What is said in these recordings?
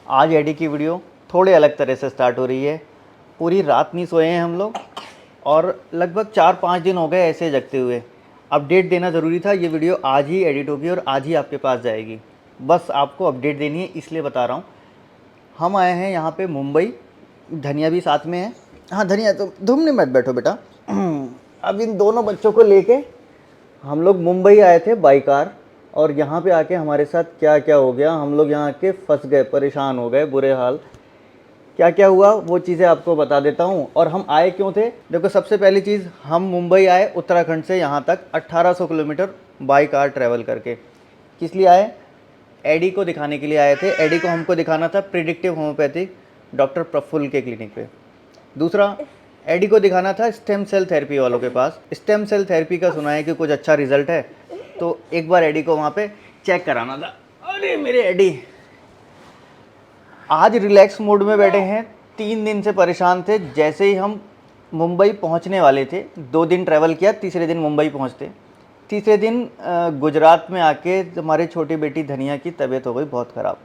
आज एडी की वीडियो थोड़े अलग तरह से स्टार्ट हो रही है। पूरी रात नहीं सोए हैं हम लोग और लगभग 4-5 दिन हो गए ऐसे जगते हुए। अपडेट देना ज़रूरी था, ये वीडियो आज ही एडिट होगी और आज ही आपके पास जाएगी। बस आपको अपडेट देनी है इसलिए बता रहा हूँ। हम आए हैं यहाँ पे मुंबई, धनिया भी साथ में है। हाँ धनिया, तो घूमने मत बैठो बेटा। अब इन दोनों बच्चों को लेके हम लोग मुंबई आए थे बाई कार, और यहाँ पे आके हमारे साथ क्या क्या हो गया, हम लोग यहाँ आके फंस गए, परेशान हो गए, बुरे हाल। क्या क्या हुआ वो चीज़ें आपको बता देता हूँ। और हम आए क्यों थे, देखो सबसे पहली चीज़, हम मुंबई आए उत्तराखंड से यहाँ तक 1800 किलोमीटर बाई कार ट्रैवल करके। किस लिए आए? एडी को दिखाने के लिए आए थे। एडी को हमको दिखाना था प्रिडिक्टिव होम्योपैथिक डॉक्टर प्रफुल्ल के क्लिनिक पे। दूसरा, एडी को दिखाना था स्टेम सेल थेरेपी वालों के पास। स्टेम सेल थेरेपी का सुना है कि कुछ अच्छा रिजल्ट है, तो एक बार एडी को वहाँ पे चेक कराना था। अरे मेरे एडी आज रिलैक्स मोड में बैठे हैं। 3 दिन से परेशान थे। जैसे ही हम मुंबई पहुंचने वाले थे, 2 दिन ट्रैवल किया, तीसरे दिन मुंबई पहुंचते। तीसरे दिन गुजरात में आके हमारी छोटी बेटी धनिया की तबीयत हो गई बहुत ख़राब,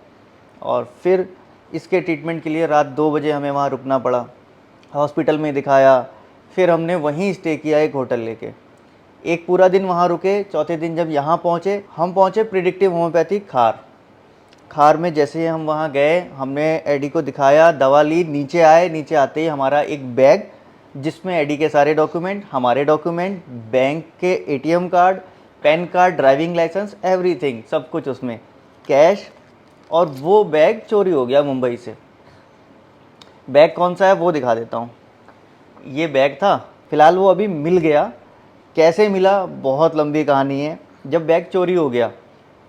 और फिर इसके ट्रीटमेंट के लिए रात 2 बजे हमें वहाँ रुकना पड़ा। हॉस्पिटल में दिखाया, फिर हमने वहीं स्टे किया एक होटल लेके। एक पूरा दिन वहाँ रुके। चौथे दिन जब यहाँ पहुँचे, हम पहुँचे प्रिडिक्टिव होम्योपैथिक खार में। जैसे ही हम वहाँ गए, हमने एडी को दिखाया, दवा ली, नीचे आए। नीचे आते ही हमारा एक बैग जिसमें एडी के सारे डॉक्यूमेंट, हमारे डॉक्यूमेंट, बैंक के ATM card, PAN card, driving licence, everything, सब कुछ उसमें, कैश। और वो बैग चोरी हो गया मुंबई से। बैग कौन सा है वो दिखा देता हूँ। ये बैग था, फ़िलहाल वो अभी मिल गया। कैसे मिला बहुत लंबी कहानी है। जब बैग चोरी हो गया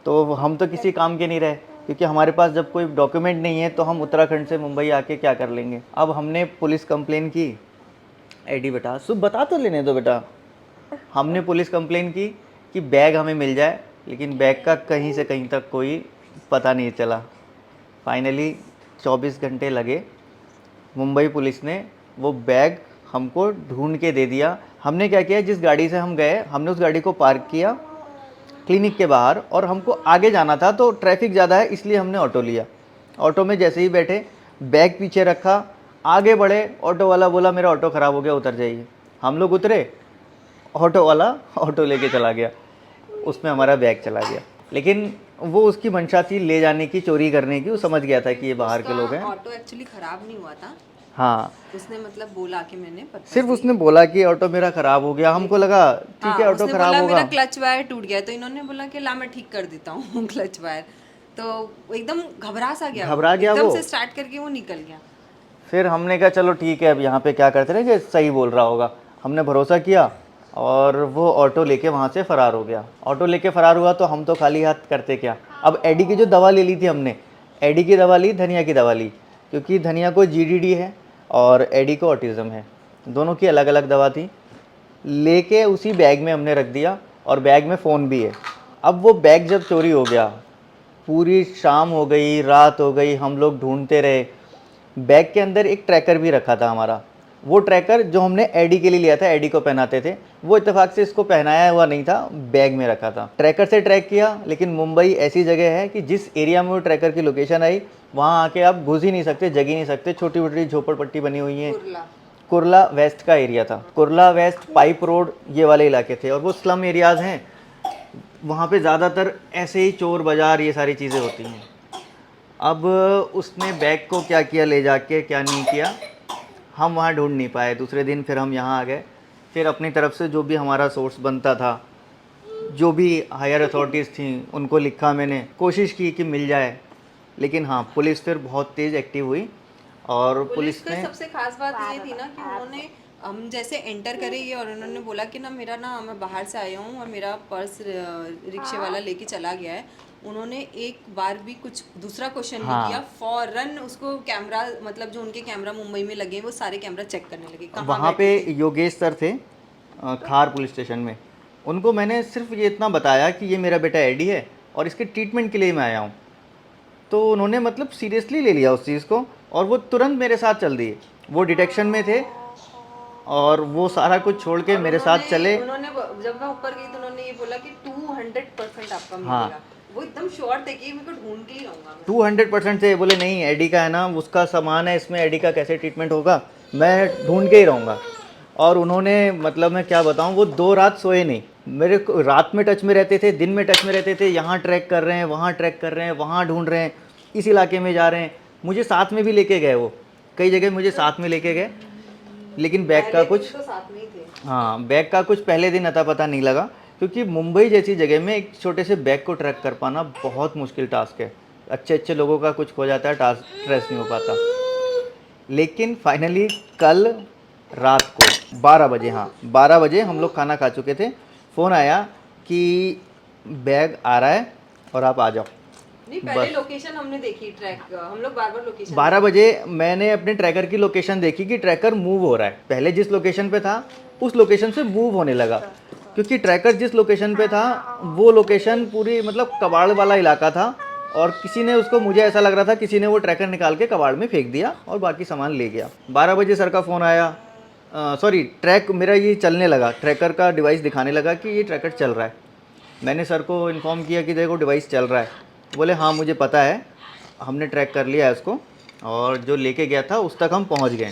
तो हम तो किसी काम के नहीं रहे, क्योंकि हमारे पास जब कोई डॉक्यूमेंट नहीं है तो हम उत्तराखंड से मुंबई आके क्या कर लेंगे। अब हमने पुलिस कंप्लेन की। एडी बेटा सुब बता तो लेने दो बेटा। हमने पुलिस कंप्लेन की कि बैग हमें मिल जाए, लेकिन बैग का कहीं से कहीं तक कोई पता नहीं चला। फाइनली 24 घंटे लगे। मुंबई पुलिस ने वो बैग हमको ढूंढ के दे दिया। हमने क्या किया, जिस गाड़ी से हम गए हमने उस गाड़ी को पार्क किया क्लिनिक के बाहर, और हमको आगे जाना था तो ट्रैफिक ज़्यादा है इसलिए हमने ऑटो लिया। ऑटो में जैसे ही बैठे, बैग पीछे रखा, आगे बढ़े, ऑटो वाला बोला मेरा ऑटो ख़राब हो गया, उतर जाइए। हम लोग उतरे, ऑटो वाला ऑटो लेके चला गया, उसमें हमारा बैग चला गया। लेकिन वो उसकी मंशा थी ले जाने की, चोरी करने की। वो समझ गया था कि ये बाहर के लोग हैं। ऑटो एक्चुअली खराब नहीं हुआ था। हाँ, उसने मतलब बोला कि मैंने सिर्फ उसने बोला कि ऑटो मेरा ख़राब हो गया। हमको लगा ठीक है, ऑटो ख़राब होगा। मेरा क्लच वायर टूट गया, तो इन्होंने बोला कि ला मैं ठीक कर देता हूँ क्लच वायर। तो एकदम घबरा गया वो, एकदम से स्टार्ट करके वो निकल गया। फिर हमने कहा चलो ठीक है, अब यहाँ पे क्या करते रहे कि सही बोल रहा होगा। हमने भरोसा किया और वो ऑटो लेके वहाँ से फ़रार हो गया। ऑटो लेके फ़रार हुआ तो हम तो खाली हाथ करते क्या। अब एडी की जो दवा ले ली थी हमने, एडी की दवा ली, धनिया की दवा ली, क्योंकि धनिया को जीडीडी है और एडी को ऑटिज़म है। दोनों की अलग अलग दवा थी। लेके उसी बैग में हमने रख दिया, और बैग में फ़ोन भी है। अब वो बैग जब चोरी हो गया, पूरी शाम हो गई, रात हो गई, हम लोग ढूंढते रहे। बैग के अंदर एक ट्रैकर भी रखा था हमारा। वो ट्रैकर जो हमने एडी के लिए लिया था, एडी को पहनाते थे, वो इत्तेफाक से इसको पहनाया हुआ नहीं था, बैग में रखा था। ट्रैकर से ट्रैक किया, लेकिन मुंबई ऐसी जगह है कि जिस एरिया में वो ट्रैकर की लोकेशन आई, वहाँ आके आप घुस ही नहीं सकते, जग ही नहीं सकते। छोटी छोटी झोपड़पट्टी बनी हुई है। कुर्ला वेस्ट का एरिया था, कुर्ला वेस्ट, पाइप रोड, ये वाले इलाके थे, और वो स्लम एरियाज़ हैं। वहाँ पे ज़्यादातर ऐसे ही चोर बाज़ार, ये सारी चीज़ें होती हैं। अब उसने बैग को क्या किया ले जाके, क्या नहीं किया, हम वहाँ ढूंढ नहीं पाए। दूसरे दिन फिर हम यहाँ आ गए। फिर अपनी तरफ से जो भी हमारा सोर्स बनता था, जो भी हायर अथॉरिटीज़ थी, उनको लिखा मैंने, कोशिश की कि मिल जाए। लेकिन हाँ, पुलिस फिर बहुत तेज़ एक्टिव हुई, और पुलिस ने सबसे खास बात ये थी ना कि उन्होंने हम जैसे एंटर करे ये, और उन्होंने बोला कि ना मेरा ना मैं बाहर से आया हूँ और मेरा पर्स रिक्शे वाला लेके चला गया है। उन्होंने एक बार भी कुछ दूसरा क्वेश्चन नहीं किया, फौरन उसको कैमरा, मतलब जो उनके कैमरा मुंबई में लगे हैं वो सारे कैमरा चेक करने लगे। वहाँ पे योगेश सर थे खार पुलिस स्टेशन में। उनको मैंने सिर्फ ये इतना बताया कि ये मेरा बेटा एडी है और इसके ट्रीटमेंट के लिए मैं आया हूँ, तो उन्होंने मतलब सीरियसली ले लिया उस चीज़ को, और वो तुरंत मेरे साथ चल दिए। वो डिटेक्शन में थे और वो सारा कुछ छोड़ के मेरे साथ चले। उन्होंने जब मैं ऊपर गई तो उन्होंने ये बोला कि 200% आपका मिलेगा। हाँ, वो एकदम श्योर थे कि मेरे को ढूंढ के ही रहूंगा। 200% से बोले नहीं एडी का है ना, उसका सामान है, इसमें एडी का कैसे ट्रीटमेंट होगा, मैं ढूंढ के ही रहूँगा। और उन्होंने मतलब मैं क्या बताऊँ, वो 2 रात सोए नहीं। मेरे को रात में टच में रहते थे, दिन में टच में रहते थे, यहाँ ट्रैक कर रहे हैं, वहाँ ट्रैक कर रहे हैं, वहाँ ढूंढ रहे हैं, इस इलाके में जा रहे हैं। मुझे साथ में भी लेके गए वो, कई जगह मुझे साथ में लेके गए, लेकिन बैग का पहले दिन कुछ, तो साथ में ही थे। हाँ बैग का कुछ पहले दिन अता पता नहीं लगा, क्योंकि मुंबई जैसी जगह में एक छोटे से बैग को ट्रैक कर पाना बहुत मुश्किल टास्क है। अच्छे अच्छे लोगों का कुछ खो जाता है, टास्क ट्रेस नहीं हो पाता। लेकिन फाइनली कल रात को 12 बजे, हाँ 12 बजे हम लोग खाना खा चुके थे, फ़ोन आया कि बैग आ रहा है और आप आ जाओ। नहीं, पहले लोकेशन हमने देखी, ट्रैक हम लोग बार बार लोकेशन 12 बजे मैंने अपने ट्रैकर की लोकेशन देखी कि ट्रैकर मूव हो रहा है। पहले जिस लोकेशन पे था उस लोकेशन से मूव होने लगा, क्योंकि ट्रैकर जिस लोकेशन पे था वो लोकेशन पूरी मतलब कबाड़ वाला इलाका था, और किसी ने उसको, मुझे ऐसा लग रहा था किसी ने वो ट्रैकर निकाल के कबाड़ में फेंक दिया और बाकी सामान ले गया। 12 बजे सर का फ़ोन आया, सॉरी ट्रैक मेरा ये चलने लगा, ट्रैकर का डिवाइस दिखाने लगा कि ये ट्रैकर चल रहा है। मैंने सर को इन्फॉर्म किया कि देखो डिवाइस चल रहा है। बोले हाँ मुझे पता है, हमने ट्रैक कर लिया है उसको, और जो लेके गया था उस तक हम पहुंच गए।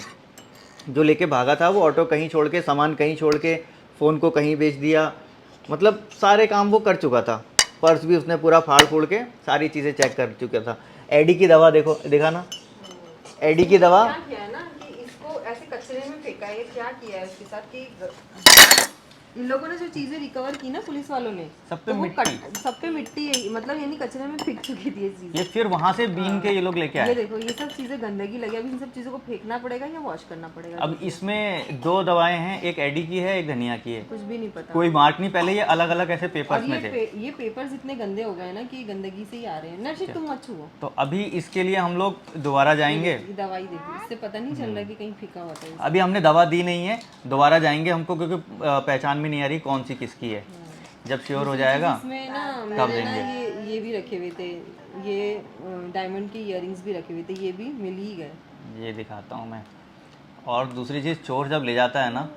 जो लेके भागा था वो ऑटो कहीं छोड़ के, सामान कहीं छोड़ के, फ़ोन को कहीं बेच दिया, मतलब सारे काम वो कर चुका था। पर्स भी उसने पूरा फाड़ फूड़ के सारी चीज़ें चेक कर चुका था। एडी की दवा देखो, देखा ना, एडी की दवा। क्या किया है ना कि इसको ऐसे कचरे में फेंका है, क्या किया है उसके साथ कि इन लोगों ने जो चीजें रिकवर की ना पुलिस वालों ने, सब पे तो वो मिट्टी। सब पे मिट्टी है, मतलब ये नहीं कचरे में फेंक चुकी थी ये चीजें। ये फिर वहाँ से बीन के ये लोग लेके ये आए। देखो ये सब चीजें गंदगी लगी, अब इन सब चीजों को फेंकना पड़ेगा या वॉश करना पड़ेगा। अब इसमें 2 दवाएं हैं, एक एडी की है, एक धनिया की है। कुछ भी नहीं पता। कोई मार्क नहीं, पहले ये अलग अलग ऐसे और पेपर्स में थे। ये पेपर्स इतने गंदे हो गए ना कि गंदगी से ही आ रहे हैं। नर्सिक तुम मत छुओ। तो अभी इसके लिए हम लोग दोबारा जाएंगे। ये दवाई देखो, इससे पता नहीं चल रहा कि कहीं फीका होता है। अभी हमने दवा दी नहीं है, दोबारा जाएंगे, हमको क्योंकि पहचान भी नहीं आ रही कौन सी किसकी है। जब श्योर हो जाएगा इसमें ना तब मैंने ना देंगे। ये भी रखे हुए थे, ये डायमंड के इयररिंग्स भी रखे हुए थे, ये भी मिल ही गए। ये दिखाता हूँ मैं। और दूसरी चीज़, चोर जब ले जाता है ना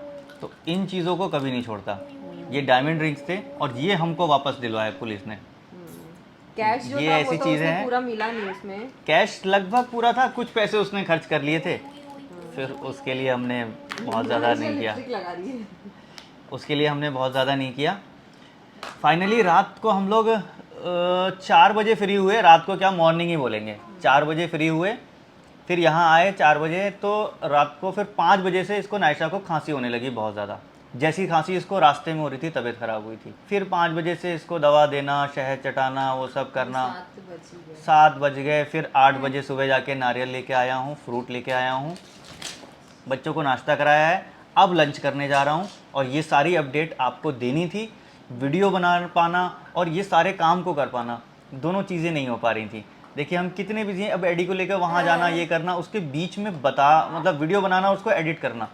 तो इन चीज़ों को कभी नहीं छोड़ता। ये डायमंड रिंग्स थे और ये हमको वापस दिलवाए पुलिस ने। कैश जो ये था ऐसी वो तो चीज़ें उसने हैं। पूरा मिला नहीं उसमें। कैश लगभग पूरा था, कुछ पैसे उसने खर्च कर लिए थे, फिर उसके लिए हमने बहुत ज़्यादा नहीं किया। लिपस्टिक लगा रही है। उसके लिए हमने बहुत ज़्यादा नहीं किया। फाइनली रात को हम लोग 4 बजे फ्री हुए, रात को क्या मॉर्निंग ही बोलेंगे, 4 बजे फ्री हुए। फिर यहाँ आए 4 बजे, तो रात को फिर 5 बजे से इसको नायशा को खांसी होने लगी बहुत ज़्यादा। जैसी खांसी इसको रास्ते में हो रही थी, तबीयत ख़राब हुई थी। फिर 5 बजे से इसको दवा देना, शहद चटाना, वो सब करना। 7 बज गए। फिर 8 बजे सुबह जाके नारियल लेके आया हूँ, फ्रूट लेके आया हूँ, बच्चों को नाश्ता कराया है। अब लंच करने जा रहा हूँ, और ये सारी अपडेट आपको देनी थी। वीडियो बना पाना और ये सारे काम को कर पाना, दोनों चीज़ें नहीं हो पा रही थी। देखिए हम कितने बिजी हैं, अब एडी को लेकर वहाँ जाना, ये करना, उसके बीच में मतलब वीडियो बनाना, उसको एडिट करना,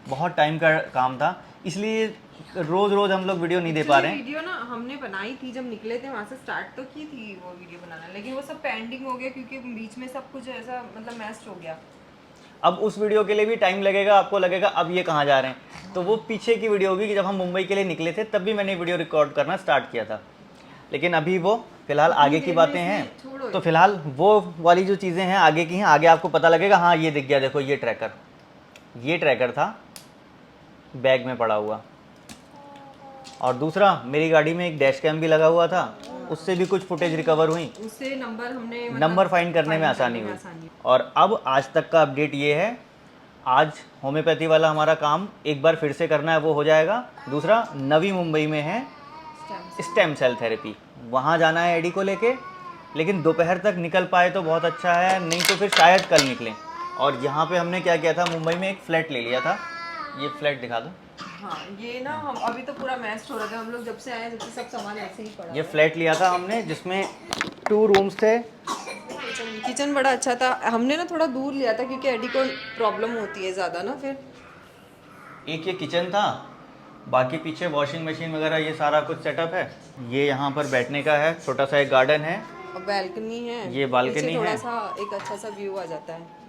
बहुत टाइम का काम था। इसलिए रोज़ रोज़ हम लोग वीडियो नहीं दे पा रहे हैं। वीडियो ना हमने बनाई थी, जब निकले थे वहाँ से स्टार्ट तो की थी वो वीडियो बनाना, लेकिन वो सब पेंडिंग हो गया क्योंकि बीच में सब कुछ ऐसा मतलब मैस्ड हो गया। अब उस वीडियो के लिए भी टाइम लगेगा, आपको लगेगा अब ये कहाँ जा रहे हैं, तो वो पीछे की वीडियो होगी कि जब हम मुंबई के लिए निकले थे तब भी मैंने वीडियो रिकॉर्ड करना स्टार्ट किया था। लेकिन अभी वो फिलहाल आगे की बातें हैं, तो फिलहाल वो वाली जो चीज़ें हैं आगे की हैं, आगे आपको पता लगेगा। हाँ ये दिख गया, देखो ये ट्रैकर था बैग में पड़ा हुआ। और दूसरा, मेरी गाड़ी में एक डैश कैम भी लगा हुआ था, उससे भी कुछ फुटेज रिकवर हुई, उससे नंबर फाइंड करने में आसानी हुई। और अब आज तक का अपडेट ये है, आज होम्योपैथी वाला हमारा काम एक बार फिर से करना है, वो हो जाएगा। दूसरा, नवी मुंबई में है स्टेम सेल थेरेपी, वहाँ जाना है एडी को लेके, लेकिन दोपहर तक निकल पाए तो बहुत अच्छा है, नहीं तो फिर शायद कल निकलें। और यहाँ पे हमने क्या किया था, मुंबई में एक फ्लैट ले लिया था, ये फ्लैट दिखा दो। हाँ ये ना हम अभी तो पूरा मैस्ड हो रहा था, हम लोग जब से आए जब से सब सामान ऐसे ही पड़ा। ये फ्लैट लिया था हमने जिसमें 2 रूम्स थे। किचन बड़ा अच्छा था। हमने ना थोड़ा दूर लिया था क्योंकि एडी को प्रॉब्लम होती है ज़्यादा ना, फिर एक ये किचन था, बाकी पीछे वॉशिंग मशीन वगैरह ये सारा कुछ सेटअप है। ये यहाँ पर बैठने का है, छोटा सा एक गार्डन है, और बैल्कनी है, ये बालकनी थोड़ा है। सा एक अच्छा सा व्यू आ जाता है।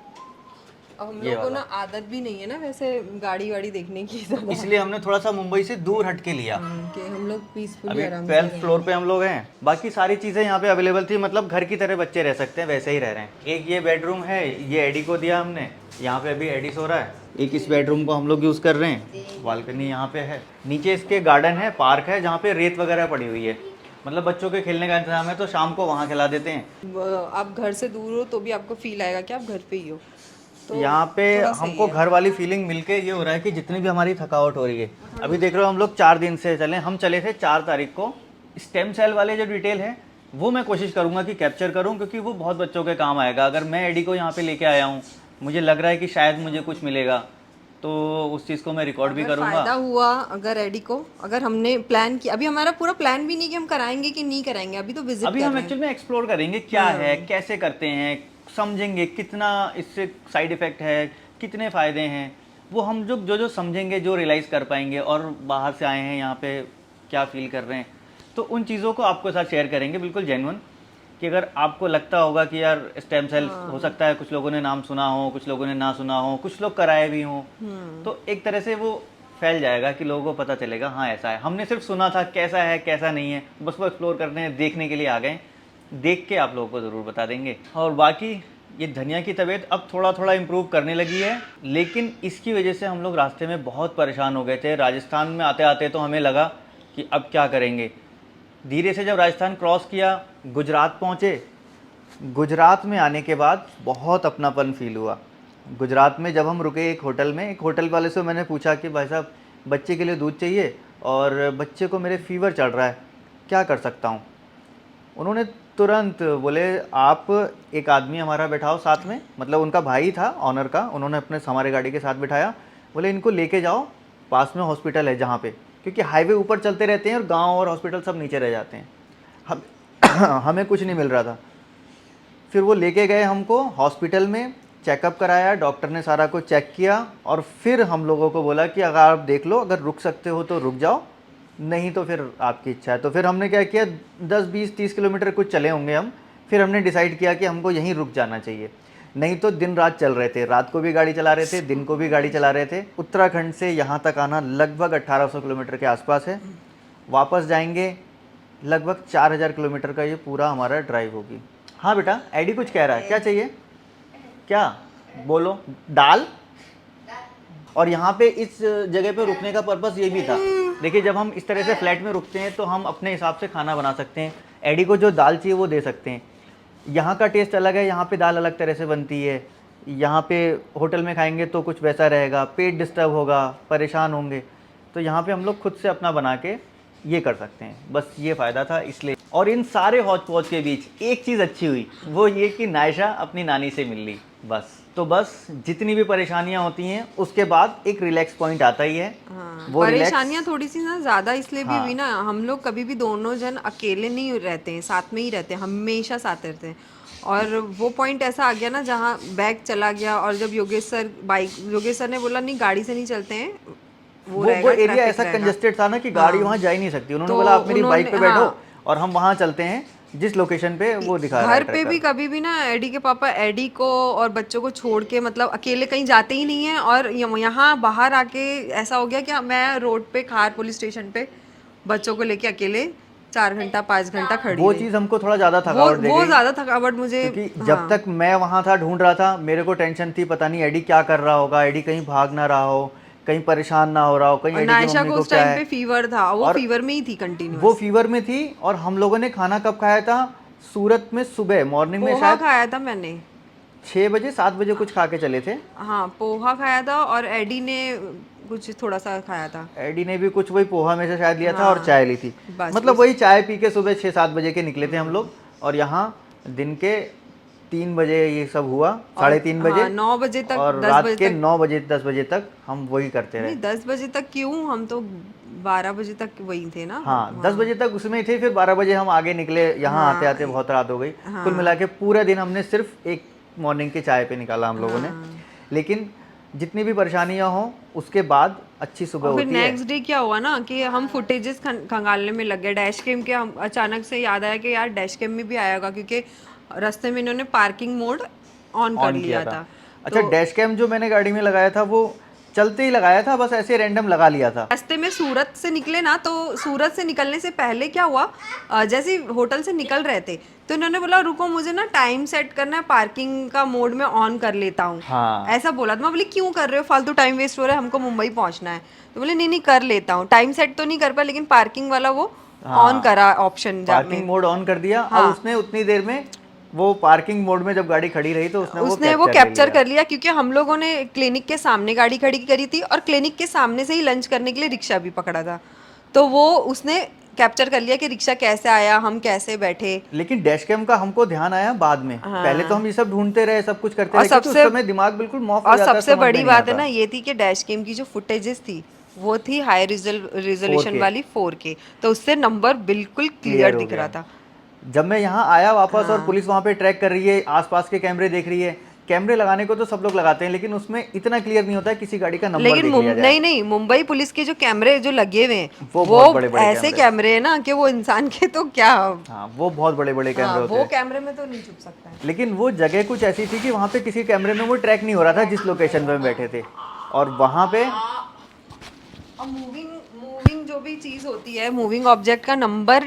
हम लोग को ना आदत भी नहीं है ना वैसे गाड़ी वाड़ी देखने की ज्यादा, इसलिए हमने थोड़ा सा मुंबई से दूर हट के लिया। कि हम लोग पीसफुली अभी आराम से 12th फ्लोर पे हम लोग हैं, बाकी सारी चीज़ें यहाँ पे अवेलेबल थी, मतलब घर की तरह बच्चे रह सकते हैं वैसे ही रह रहे हैं। एक ये बेडरूम है, ये एडी को दिया हमने, यहाँ पे अभी एडी सो रहा है। एक इस बेडरूम को हम लोग यूज़ कर रहे हैं, बालकनी यहाँ पे है। नीचे इसके गार्डन है, पार्क है जहाँ पे रेत वगैरह पड़ी हुई है, मतलब बच्चों के खेलने का इंतजाम है, तो शाम को वहाँ खिला देते हैं। आप घर से दूर हो तो भी आपको फील आएगा कि आप घर पे ही हो, तो यहाँ पे थोड़ा सही हमको है। घर वाली फीलिंग मिलके ये हो रहा है कि जितनी भी हमारी थकावट हो रही है, अभी देख रहे हो हम लोग 4 दिन से चले, हम चले थे 4 तारीख को। स्टेम सेल वाले जो डिटेल है वो मैं कोशिश करूँगा कि कैप्चर करूँ, क्योंकि वो बहुत बच्चों के काम आएगा। अगर मैं एडी को यहाँ पे लेके आया हूँ, मुझे लग रहा है कि शायद मुझे कुछ मिलेगा, तो उस चीज़ को मैं रिकॉर्ड भी करूँगा। फायदा हुआ अगर एडी को, अगर हमने प्लान किया, अभी हमारा पूरा प्लान भी नहीं कि हम कराएंगे कि नहीं कराएंगे, अभी तो विजिट अभी कर हम रहे हैं। एक्चुअल में एक्सप्लोर करेंगे क्या है, कैसे करते हैं, समझेंगे कितना इससे साइड इफ़ेक्ट है, कितने फ़ायदे हैं, वो हम जो समझेंगे, जो रियलाइज़ कर पाएंगे, और बाहर से आए हैं यहाँ पे क्या फील कर रहे हैं, तो उन चीज़ों को आपके साथ शेयर करेंगे बिल्कुल जेन्युइन। कि अगर आपको लगता होगा कि यार स्टेम सेल हो सकता है, कुछ लोगों ने नाम सुना हो, कुछ लोगों ने ना सुना हो, कुछ लोग कराए भी हों, तो एक तरह से वो फैल जाएगा कि लोगों को पता चलेगा हाँ ऐसा है। हमने सिर्फ सुना था, कैसा है कैसा नहीं है, बस वो एक्सप्लोर करने हैं, देखने के लिए आ गए। देख के आप लोगों को ज़रूर बता देंगे। और बाकी ये धनिया की तबीयत अब थोड़ा थोड़ा इम्प्रूव करने लगी है, लेकिन इसकी वजह से हम लोग रास्ते में बहुत परेशान हो गए थे। राजस्थान में आते आते तो हमें लगा कि अब क्या करेंगे। धीरे से जब राजस्थान क्रॉस किया, गुजरात पहुँचे, गुजरात में आने के बाद बहुत अपनापन फील हुआ। गुजरात में जब हम रुके एक होटल में, एक होटल वाले से मैंने पूछा कि भाई साहब बच्चे के लिए दूध चाहिए और बच्चे को मेरे फीवर चढ़ रहा है, क्या कर सकता हूँ। उन्होंने तुरंत बोले आप एक आदमी हमारा बैठाओ साथ में, मतलब उनका भाई था ऑनर का, उन्होंने अपने हमारे गाड़ी के साथ बिठाया। बोले इनको लेके जाओ, पास में हॉस्पिटल है जहाँ पे, क्योंकि हाईवे ऊपर चलते रहते हैं और गांव और हॉस्पिटल सब नीचे रह जाते हैं। हम हमें कुछ नहीं मिल रहा था। फिर वो लेके गए हमको हॉस्पिटल में, चेकअप कराया, डॉक्टर ने सारा कुछ चेक किया, और फिर हम लोगों को बोला कि अगर आप देख लो, अगर रुक सकते हो तो रुक जाओ, नहीं तो फिर आपकी इच्छा है। तो फिर हमने क्या किया, 10-20-30 किलोमीटर कुछ चले होंगे हम, फिर हमने डिसाइड किया कि हमको यहीं रुक जाना चाहिए। नहीं तो दिन रात चल रहे थे, रात को भी गाड़ी चला रहे थे, दिन को भी गाड़ी चला रहे थे। उत्तराखंड से यहाँ तक आना लगभग 1800 किलोमीटर के आसपास है। वापस जाएंगे लगभग 4000 किलोमीटर का ये पूरा हमारा ड्राइव होगी। हाँ बेटा, एडी कुछ कह रहा है, क्या चाहिए, क्या बोलो, दाल। और यहाँ पे इस जगह पे रुकने का पर्पस ये भी था, देखिए जब हम इस तरह से फ्लैट में रुकते हैं तो हम अपने हिसाब से खाना बना सकते हैं, एडी को जो दाल चाहिए वो दे सकते हैं। यहाँ का टेस्ट अलग है, यहाँ पे दाल अलग तरह से बनती है। यहाँ पे होटल में खाएंगे तो कुछ वैसा रहेगा, पेट डिस्टर्ब होगा, परेशान होंगे, तो यहाँ पे हम लोग खुद से अपना बना के ये कर सकते हैं। बस ये फ़ायदा था इसलिए। और इन सारे हौच पौच के बीच एक चीज़ अच्छी हुई, वो ये कि नायशा अपनी नानी से मिल ली। बस तो बस जितनी भी परेशानियां होती हैं उसके बाद एक रिलैक्स पॉइंट आता ही है। वो परेशानियां थोड़ी सी ना ज्यादा इसलिए भी हुई ना, हम लोग कभी भी दोनों जन अकेले नहीं रहते हैं, साथ में ही रहते हैं, हमेशा साथ रहते हैं। और वो पॉइंट ऐसा आ गया ना जहाँ बैग चला गया, और जब योगेश सर ने बोला नहीं गाड़ी से नहीं चलते हैं, वो एरिया ऐसा कंजेस्टेड था ना कि गाड़ी वहाँ जा ही नहीं सकती। उन्होंने बोला आप मेरी बाइक पे बैठो और हम वहाँ चलते हैं जिस लोकेशन पे वो दिखा रहा है। घर पे भी कभी भी ना एडी के पापा एडी को और बच्चों को छोड़ के मतलब अकेले कहीं जाते ही नहीं है। और यहाँ बाहर आके ऐसा हो गया कि मैं रोड पे खार पुलिस स्टेशन पे बच्चों को लेके अकेले 4 घंटा 5 घंटा खड़ी वो चीज़ हमको थोड़ा ज़्यादा थकावट दे गई। वो ज़्यादा थकावट मुझे, क्योंकि जब तक मैं वहाँ था ढूंढ रहा था, मेरे को टेंशन थी पता नहीं एडी क्या कर रहा होगा, एडी कहीं भाग ना रहा हो, कहीं परेशान ना हो रहा हो, कहीं एडी की मम्मी को क्या है। पे फीवर था, वो फीवर में ही थी कंटिन्यूअस, वो फीवर में थी। और हम लोगों ने खाना कब खाया था, सूरत में सुबह मॉर्निंग में शायद खाया था मैंने 6 बजे 7 बजे कुछ खा के चले थे। हाँ पोहा खाया था, और एडी ने कुछ थोड़ा सा खाया था। एडी ने भी कुछ वही पोहा में से शायद लिया था और चाय ली थी। मतलब वही चाय पी के सुबह 6-7 बजे के निकले थे हम लोग। और यहाँ दिन के 3 बजे ये सब हुआ, 3:30 बजे, 9 बजे तक, और रात के 9 बजे 10 बजे तक हम वही करते रहे। 10 बजे तक क्यों, हम तो 12 बजे तक वही थे ना। हाँ 10 बजे तक उसमें थे, फिर 12 बजे हम आगे निकले। यहाँ आते आते बहुत रात हो गई। कुल मिला के पूरा दिन हमने सिर्फ एक मॉर्निंग के चाय पे निकाला हम लोगों ने। लेकिन जितनी भी परेशानियां हो उसके बाद अच्छी सुबह होती है। फिर नेक्स्ट डे क्या हुआ ना कि हम फुटेजेस खंगालने में लग गए डैश कैम के। हम अचानक से याद आया कि यार डैश कैम में भी आएगा, क्योंकि रास्ते में इन्होंने पार्किंग मोड ऑन कर लिया था। अच्छा, डैश कैम जो मैंने गाड़ी में लगाया था वो चलते ही लगाया था, बस ऐसे रैंडम लगा लिया था। रास्ते में सूरत से निकले ना, तो सूरत से निकलने से पहले क्या हुआ, जैसे ही होटल से निकल रहे थे तो इन्होंने बोला रुको मुझे ना टाइम सेट करना है, पार्किंग का मोड में ऑन कर लेता हूँ। हाँ। ऐसा बोला। तो मैं बोली क्यों कर रहे हो, फालतू टाइम वेस्ट हो रहा है, हमको मुंबई पहुंचना है। तो बोले नहीं नहीं कर लेता हूँ, टाइम सेट तो नहीं कर पाया लेकिन पार्किंग वाला वो ऑन करा ऑप्शन पार्किंग मोड ऑन कर दिया। हाँ। अब उसने उतनी देर में वो पार्किंग मोड में जब गाड़ी खड़ी रही तो उसने वो कैप्चर कर लिया, क्योंकि हम लोगों ने क्लिनिक के सामने गाड़ी खड़ी करी थी और क्लिनिक के सामने से ही लंच करने के लिए रिक्शा भी पकड़ा था, तो वो उसने कैप्चर कर लिया कि रिक्शा कैसे आया, हम कैसे बैठे। लेकिन डैश कैम का हमको ध्यान आया बाद में। हाँ। पहले तो हम ये सब ढूंढते रहे, सब कुछ करते और रहे, क्योंकि उस सबसे समय दिमाग बिल्कुल मॉफ हो और जाता, सबसे समझ में बड़ी नहीं बात है आता। ना ये थी कि डैश कैम की जो फुटेजेस थी वो थी हाई रिजोल्यूशन 4K वाली 4K, तो उससे नंबर बिल्कुल क्लियर हो दिख गया। रहा था। जब मैं यहाँ आया वापस और हाँ। पुलिस वहाँ पे ट्रैक कर रही है, आसपास के कैमरे देख रही है। कैमरे लगाने को तो सब लोग लगाते हैं, लेकिन उसमें इतना क्लियर नहीं होता है किसी गाड़ी का नंबर लेकिन देख लिया जाए। नहीं नहीं, मुंबई पुलिस के जो कैमरे जो लगे हुए हैं वो वो बहुत बड़े-बड़े ऐसे कैमरे। कैमरे हैं ना कि वो इंसान के तो क्या, हाँ, वो बहुत बड़े बड़े कैमरे हाँ, होते वो हैं। कैमरे में तो नहीं छुप सकता है। लेकिन वो जगह कुछ ऐसी थी कि वहाँ पे किसी कैमरे में वो ट्रैक नहीं हो रहा था जिस लोकेशन पे हम बैठे थे। और वहाँ पे और मूविंग मूविंग जो भी चीज होती है, मूविंग ऑब्जेक्ट का नंबर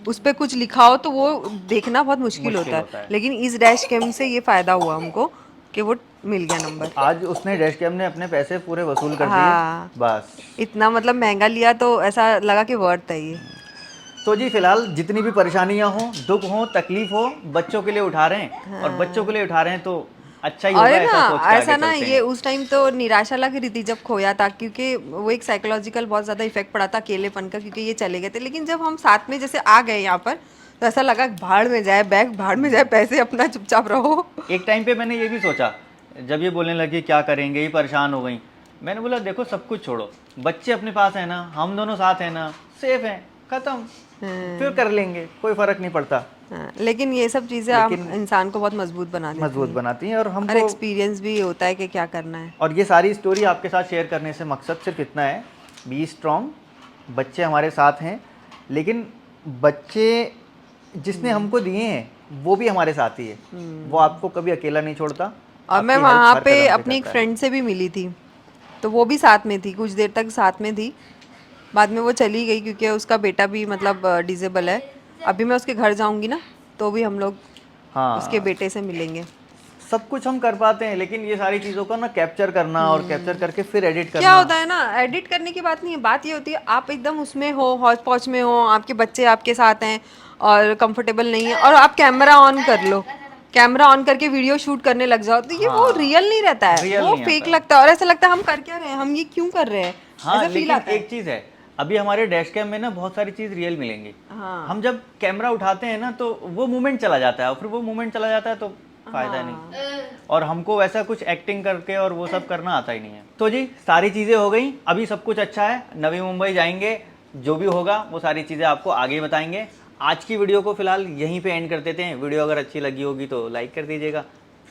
उस पे कुछ लिखा हो तो वो देखना बहुत मुश्किल होता है। लेकिन इस डैश कैम से ये फायदा हुआ हमको कि वो मिल गया नंबर। आज उसने डैश कैम ने अपने पैसे पूरे वसूल कर दिए। हाँ, बस। इतना मतलब महंगा लिया तो ऐसा लगा कि वर्थ है ये। तो जी फिलहाल जितनी भी परेशानियां हो, दुख हो, तकलीफ हो, बच्चों के लिए उठा रहे हैं। और बच्चों के लिए उठा रहे हैं तो अच्छा ही होगा, अरे ऐसा सोच ना, के ऐसा आगे ना चलते ये हैं। उस टाइम तो निराशा लग रही थी जब खोया था, क्योंकि वो एक साइकोलॉजिकल बहुत ज़्यादा इफेक्ट पड़ा था अकेलेपन का, क्योंकि ये चले गए थे। लेकिन जब हम साथ में जैसे आ गए यहाँ पर तो ऐसा लगा भाड़ में जाए बैग, भाड़ में जाए पैसे, अपना चुपचाप रहो। एक टाइम पे मैंने ये भी सोचा, जब ये बोलने लगी क्या करेंगे, ये परेशान हो गई, मैंने बोला देखो सब कुछ छोड़ो, बच्चे अपने पास है ना, हम दोनों साथ हैं ना, सेफ हैं, खत्म, फिर कर लेंगे, कोई फर्क नहीं पड़ता। हाँ, लेकिन ये सब चीज़ें इंसान को बहुत मजबूत बना देती मजबूत हैं। बनाती हैं और और हमको। एक्सपीरियंस भी होता है कि क्या करना है। और ये सारी स्टोरी आपके साथ शेयर करने से मकसद सिर्फ इतना है, बी स्ट्रॉन्ग। बच्चे हमारे साथ हैं, लेकिन बच्चे जिसने हमको दिए हैं वो भी हमारे साथ ही है। वो आपको कभी अकेला नहीं छोड़ता। और मैं आपकी हेल्प वहाँ हर पे कदम अपनी एक करता है। फ्रेंड से भी मिली थी, तो वो भी साथ में थी, कुछ देर तक साथ में थी। बाद में वो चली गई क्योंकि उसका बेटा भी मतलब डिसेबल है। अभी मैं उसके घर जाऊंगी ना तो भी हम लोग उसके हाँ, बेटे से मिलेंगे। सब कुछ हम कर पाते हैं, लेकिन ये सारी चीज़ों को ना कैप्चर करना और कैप्चर करके फिर एडिट क्या करना। होता है ना, एडिट करने की बात नहीं है, बात ये होती है आप एकदम उसमें हो, हौच पौच में हो, आपके बच्चे आपके साथ हैं और कंफर्टेबल नहीं है और आप कैमरा ऑन कर लो, कैमरा ऑन करके वीडियो शूट करने लग जाओ, तो ये वो रियल नहीं रहता है, रियल वो नहीं फेक आता। लगता है और ऐसा लगता है हम कर क्या रहे हैं, हम ये क्यों कर रहे हैं, हाँ, ऐसा फील लेकिन आता है। एक चीज़ है, अभी हमारे डैश कैम में ना बहुत सारी चीज़ रियल मिलेंगी। हाँ। हम जब कैमरा उठाते हैं ना तो वो मोमेंट चला जाता है, और फिर वो मोमेंट चला जाता है तो फायदा नहीं। और हमको वैसा कुछ एक्टिंग करके और वो सब करना आता ही नहीं है। तो जी सारी चीज़ें हो गई, अभी सब कुछ अच्छा है, नवी मुंबई जाएंगे, जो भी होगा वो सारी चीज़ें आपको आगे बताएंगे। आज की वीडियो को फिलहाल यहीं पे एंड कर देते हैं। वीडियो अगर अच्छी लगी होगी तो लाइक कर दीजिएगा,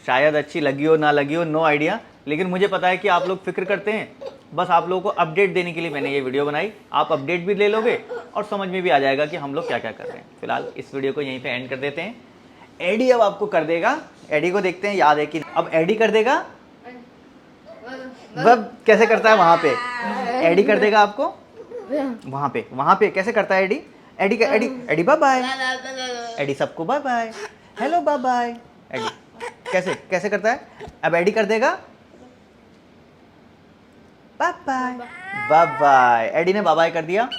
शायद अच्छी लगी हो ना लगी हो, नो आइडिया, लेकिन मुझे पता है कि आप लोग फिक्र करते हैं। बस आप लोगों को अपडेट देने के लिए मैंने ये वीडियो बनाई। आप अपडेट भी ले लोगे और समझ में भी आ जाएगा कि हम लोग क्या क्या कर रहे हैं। फिलहाल इस वीडियो को यहीं पे एंड कर देते हैं। एडी अब आपको कर देगा, एडी को देखते हैं याद है कि अब एडी कर देगा। वह कैसे करता है वहां पे, एडी कर देगा आपको वहां पे कैसे करता है एडी। एडी का Eddie, Eddie bye bye, Eddie सबको bye bye, hello bye bye. Eddie कैसे कैसे करता है, अब एडी कर देगा bye bye. Bye bye, Eddie ने बाय बाय कर दिया।